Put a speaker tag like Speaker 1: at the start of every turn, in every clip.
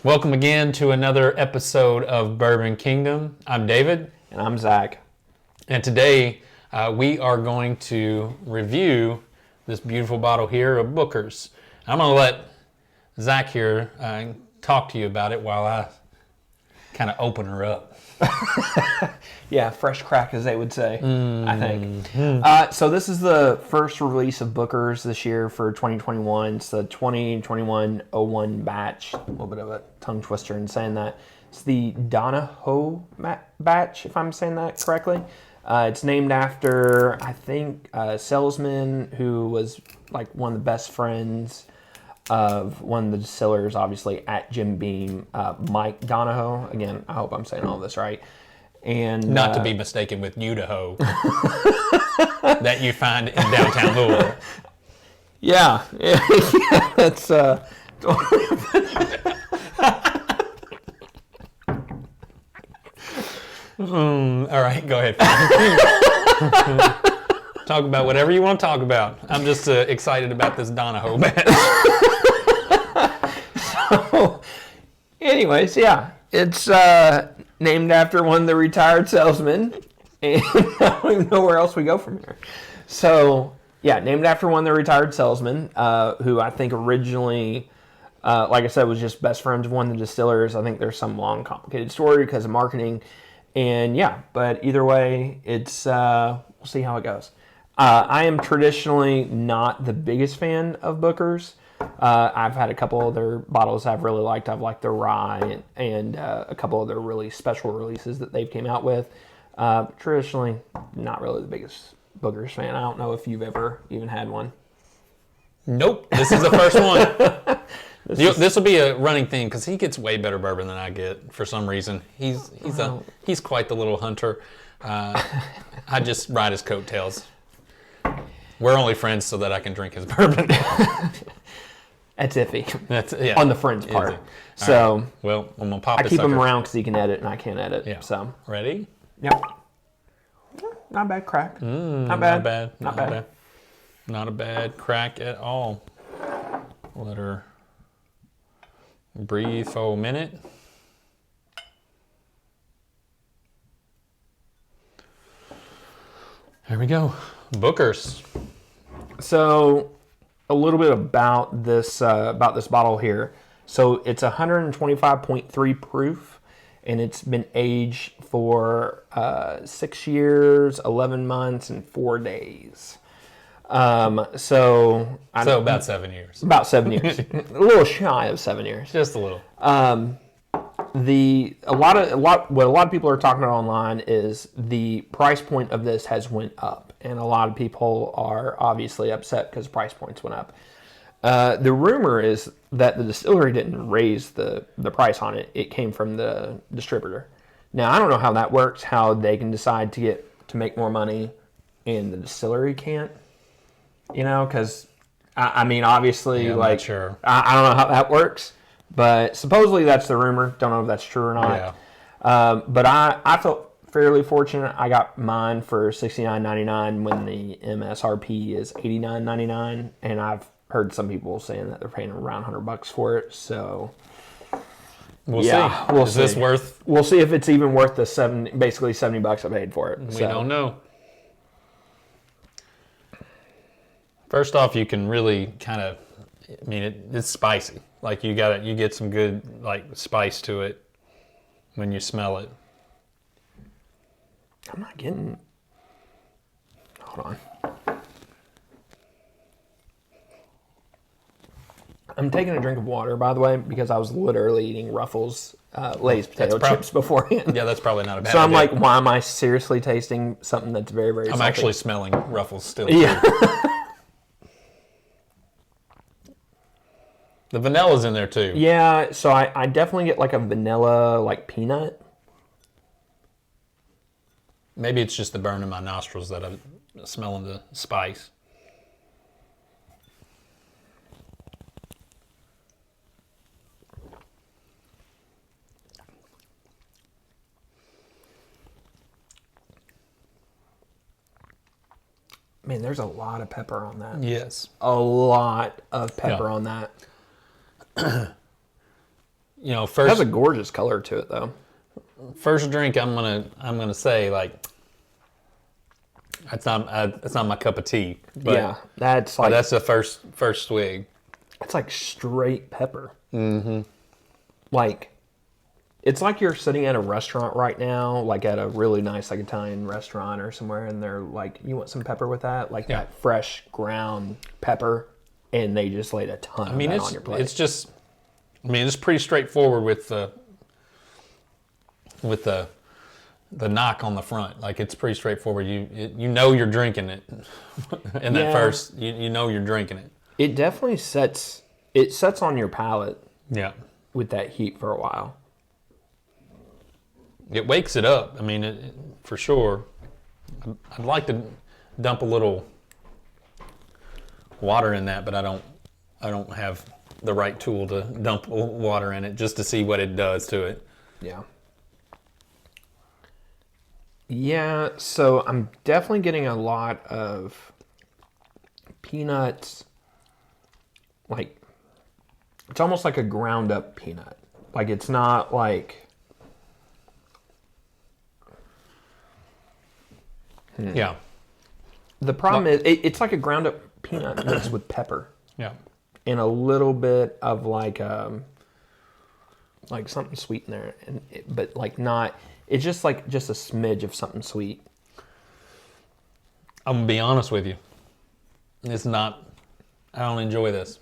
Speaker 1: Welcome again to another episode of Bourbon Kingdom. I'm David.
Speaker 2: And I'm Zach.
Speaker 1: And today we are going to review this beautiful bottle here of Booker's. I'm going to let Zach here talk to you about it while I kind of open her up.
Speaker 2: Yeah, fresh crack, as they would say, I think. So this is the first release of Booker's this year for 2021. It's the 2021-01 batch. A little bit of a tongue twister in saying that. It's the Donohoe batch, if I'm saying that correctly. It's named after, I think, a salesman who was like one of the best friends of one of the distillers, obviously, at Jim Beam, Mike Donohoe. Again, I hope I'm saying all this right. And
Speaker 1: not to be mistaken with Donohoe that you find in downtown Louisville.
Speaker 2: Yeah, that's all
Speaker 1: right, go ahead. Talk about whatever you want to talk about. I'm just excited about this Donohoe batch.
Speaker 2: So, anyways, yeah, it's named after one of the retired salesmen, and I don't even know where else we go from here. So, yeah, named after one of the retired salesmen, who I think originally, like I said, was just best friends of one of the distillers. I think there's some long, complicated story because of marketing, and yeah, but either way, it's we'll see how it goes. I am traditionally not the biggest fan of Booker's. I've had a couple other bottles I've really liked. I've liked the rye and a couple other really special releases that they've came out with. Traditionally, not really the biggest Booker's fan. I don't know if you've ever even had one.
Speaker 1: Nope, this is the first one. This will be a running theme because he gets way better bourbon than I get for some reason. He's quite the little hunter. I just ride his coattails. We're only friends so that I can drink his bourbon.
Speaker 2: That's iffy.
Speaker 1: That's yeah.
Speaker 2: On the friends part.
Speaker 1: So, right. Well, I'm gonna pop.
Speaker 2: I keep him around because he can edit and I can't edit.
Speaker 1: Yeah.
Speaker 2: So
Speaker 1: ready?
Speaker 2: Yep. Not bad crack. Not bad.
Speaker 1: Not bad. Not a bad crack at all. Let her breathe for a minute. There we go. Booker's.
Speaker 2: So, a little bit about this bottle here. So it's 125.3 proof, and it's been aged for 6 years, 11 months, and 4 days. So
Speaker 1: about 7 years.
Speaker 2: About 7 years. A little shy of 7 years.
Speaker 1: Just a little.
Speaker 2: What a lot of people are talking about online is the price point of this has went up, and a lot of people are obviously upset because price points went up. The rumor is that the distillery didn't raise the price on it. It came from the distributor. Now, I don't know how that works, how they can decide to make more money and the distillery can't, because I mean, obviously,
Speaker 1: yeah, I'm
Speaker 2: like,
Speaker 1: not sure.
Speaker 2: I don't know how that works. But supposedly that's the rumor. Don't know if that's true or not. Yeah. But I felt fairly fortunate. I got mine for $69.99 when the MSRP is $89.99, and I've heard some people saying that they're paying around $100 for it. So
Speaker 1: we'll see. Is this worth?
Speaker 2: We'll see if it's even worth the basically $70 I paid for it.
Speaker 1: We don't know. First off, you can really kind of. I mean, it's spicy. Like you get some good like spice to it when you smell it.
Speaker 2: I'm not getting. Hold on. I'm taking a drink of water, by the way, because I was literally eating Ruffles Lay's potato chips beforehand.
Speaker 1: Yeah, that's probably not a bad
Speaker 2: idea. So I'm
Speaker 1: like,
Speaker 2: why am I seriously tasting something that's very, very salty?
Speaker 1: I'm actually smelling Ruffles still.
Speaker 2: Yeah.
Speaker 1: The vanilla's in there too.
Speaker 2: Yeah, so I definitely get like a vanilla, like peanut.
Speaker 1: Maybe it's just the burn in my nostrils that I'm smelling the spice.
Speaker 2: Man, there's a lot of pepper on that.
Speaker 1: Yes.
Speaker 2: A lot of pepper on that.
Speaker 1: you know,
Speaker 2: It has
Speaker 1: first
Speaker 2: a gorgeous color to it, though.
Speaker 1: first drink, I'm gonna say like it's not my cup of tea. But,
Speaker 2: Yeah, that's
Speaker 1: but
Speaker 2: like
Speaker 1: that's the first swig.
Speaker 2: it's like straight pepper. Mm-hmm. Like, it's like you're sitting at a restaurant right now, like at a really nice like Italian restaurant or somewhere, and they're like, "You want some pepper with that?" Like that fresh ground pepper, and they just laid a ton of that on your plate.
Speaker 1: It's just, I mean, it's pretty straightforward with the knock on the front. Like, it's pretty straightforward. You know you're drinking it in that first. You know you're drinking it.
Speaker 2: It definitely sets on your palate.
Speaker 1: Yeah.
Speaker 2: With that heat for a while.
Speaker 1: It wakes it up. I mean, for sure. I'd like to dump a little water in that, but I don't have the right tool to dump water in it just to see what it does to it.
Speaker 2: Yeah. Yeah, so I'm definitely getting a lot of peanuts. Like, it's almost like a ground up peanut. Like, it's not like...
Speaker 1: Yeah.
Speaker 2: The problem is, it's like a ground up peanut mixed with pepper.
Speaker 1: Yeah.
Speaker 2: And a little bit of like something sweet in there. But like not... It's just like a smidge of something sweet.
Speaker 1: I'm gonna be honest with you. It's not. I don't enjoy this.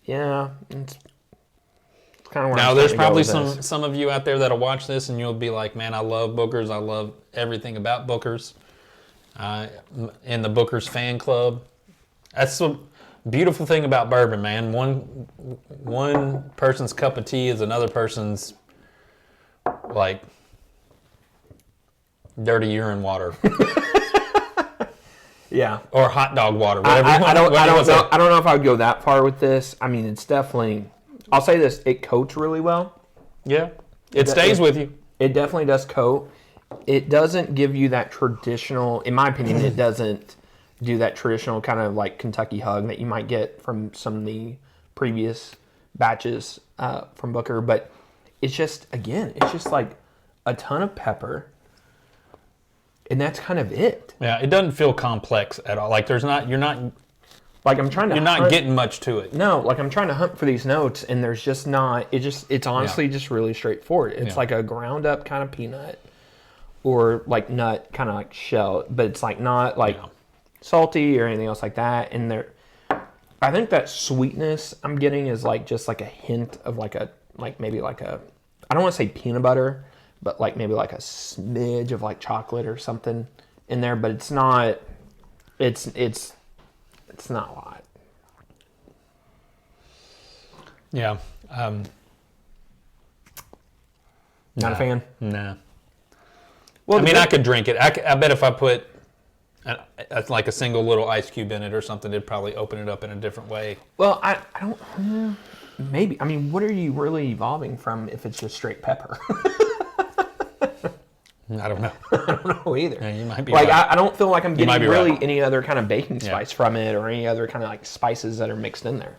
Speaker 2: Yeah, it's kind of where
Speaker 1: now.
Speaker 2: I'm
Speaker 1: There's
Speaker 2: starting to go
Speaker 1: probably
Speaker 2: with this.
Speaker 1: some of you out there that'll watch this and you'll be like, "Man, I love Booker's. I love everything about Booker's." In the Booker's fan club. That's the beautiful thing about bourbon, man. One person's cup of tea is another person's like dirty urine water.
Speaker 2: Yeah.
Speaker 1: Or hot dog water, whatever
Speaker 2: I don't know if I would go that far with this. I mean, it's definitely... I'll say this. It coats really well.
Speaker 1: Yeah. It stays with you.
Speaker 2: It definitely does coat. It doesn't give you that traditional... In my opinion, it doesn't do that traditional kind of like Kentucky hug that you might get from some of the previous batches from Booker. But it's just, again, it's just like a ton of pepper. And that's kind of it.
Speaker 1: Yeah, it doesn't feel complex at all. Like you're not
Speaker 2: like I'm trying to.
Speaker 1: You're not getting much to it.
Speaker 2: No, like I'm trying to hunt for these notes, and there's just not. It's honestly just really straightforward. It's like a ground up kind of peanut, or like nut, kind of like shell, but it's like not like salty or anything else like that. And I think that sweetness I'm getting is like just like a hint of maybe like a, I don't want to say peanut butter, but like maybe like a smidge of like chocolate or something in there, but it's not, it's not a lot.
Speaker 1: Yeah.
Speaker 2: Not a fan?
Speaker 1: Nah.
Speaker 2: Well,
Speaker 1: I mean, I could drink it. I bet if I put like a single little ice cube in it or something, it'd probably open it up in a different way.
Speaker 2: Well, I don't, maybe. I mean, what are you really evolving from if it's just straight pepper?
Speaker 1: I don't know.
Speaker 2: I don't know either.
Speaker 1: Yeah, you might be
Speaker 2: like,
Speaker 1: right.
Speaker 2: I don't feel like I'm getting really
Speaker 1: right.
Speaker 2: any other kind of baking spice from it or any other kind of like spices that are mixed in there.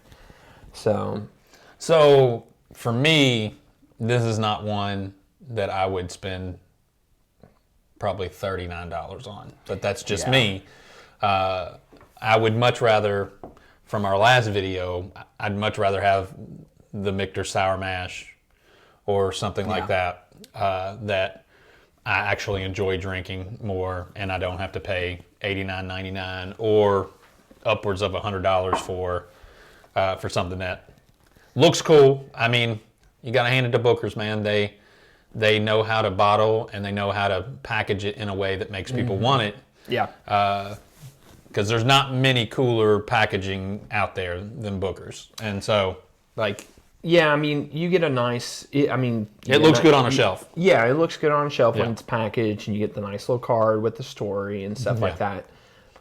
Speaker 2: So
Speaker 1: for me, this is not one that I would spend probably $39 on. But that's just me. I would much rather, from our last video, I'd much rather have the Michter Sour Mash or something like that, that I actually enjoy drinking more, and I don't have to pay $89.99 or upwards of $100 for something that looks cool. I mean, you got to hand it to Booker's, man. They know how to bottle and they know how to package it in a way that makes people want it. Yeah. Because there's not many cooler packaging out there than Booker's, and so like.
Speaker 2: Yeah, I mean, you get a nice.
Speaker 1: It looks good on a shelf.
Speaker 2: Yeah, it looks good on a shelf when it's packaged, and you get the nice little card with the story and stuff like that.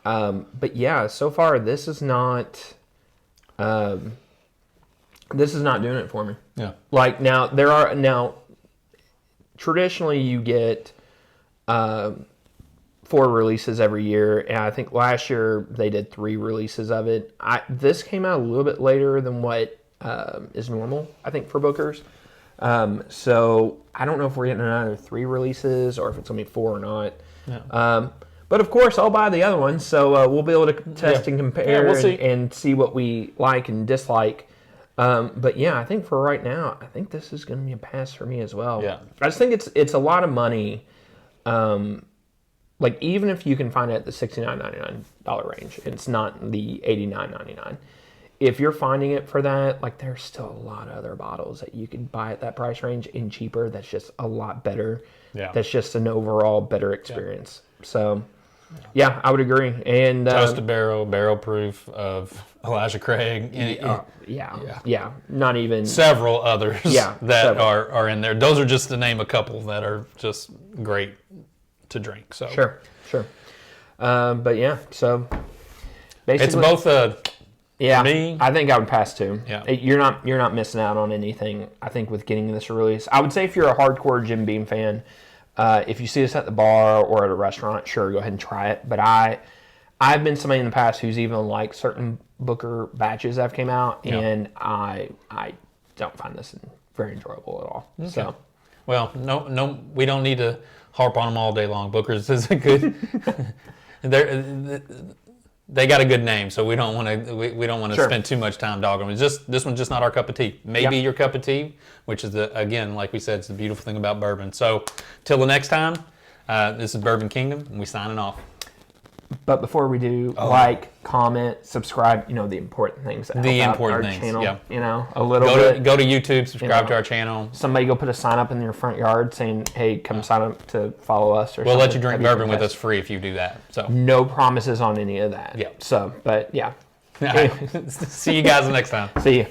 Speaker 2: But yeah, so far this is not. This is not doing it for me. Yeah. Like now. Traditionally, you get 4 releases every year, and I think last year they did 3 releases of it. This came out a little bit later than what is normal, I think, for Booker's. So I don't know if we're getting another 3 releases or if it's going to be 4 or not.
Speaker 1: Yeah.
Speaker 2: But of course, I'll buy the other ones, so we'll be able to test and compare
Speaker 1: we'll see.
Speaker 2: and see what we like and dislike. But yeah, I think for right now, I think this is going to be a pass for me as well.
Speaker 1: Yeah.
Speaker 2: I just think it's a lot of money. Like even if you can find it at the $69.99 range, it's not the $89.99. If you're finding it for that, like there's still a lot of other bottles that you could buy at that price range and cheaper. That's just a lot better.
Speaker 1: Yeah.
Speaker 2: That's just an overall better experience. So. Yeah, I would agree. And
Speaker 1: Toasted barrel proof of Elijah Craig.
Speaker 2: Yeah. Not even
Speaker 1: several others that
Speaker 2: several.
Speaker 1: are in there. Those are just to name a couple that are just great to drink. So
Speaker 2: sure. But yeah, so basically,
Speaker 1: it's both
Speaker 2: yeah.
Speaker 1: me.
Speaker 2: I think I would pass too.
Speaker 1: Yeah.
Speaker 2: You're not missing out on anything. I think with getting this release, I would say if you're a hardcore Jim Beam fan. If you see us at the bar or at a restaurant, sure, go ahead and try it. But I've been somebody in the past who's even liked certain Booker batches that have came out, and I don't find this very enjoyable at all. Okay. So,
Speaker 1: well, no, we don't need to harp on them all day long. Booker's is a good. They got a good name, so we don't want to spend too much time dogging them. It's just this one's just not our cup of tea. Maybe your cup of tea, which is again, like we said, it's the beautiful thing about bourbon. So, till the next time, this is Bourbon Kingdom, and we're signing off.
Speaker 2: But before we do, like, comment, subscribe, the important things that help out our channel, a little bit.
Speaker 1: Go to YouTube, subscribe to our channel.
Speaker 2: Somebody go put a sign up in your front yard saying, hey, come sign up to follow us.
Speaker 1: We'll let you drink bourbon with us free if you do that. So
Speaker 2: no promises on any of that.
Speaker 1: Yeah.
Speaker 2: So, but yeah.
Speaker 1: See you guys next time.
Speaker 2: See you.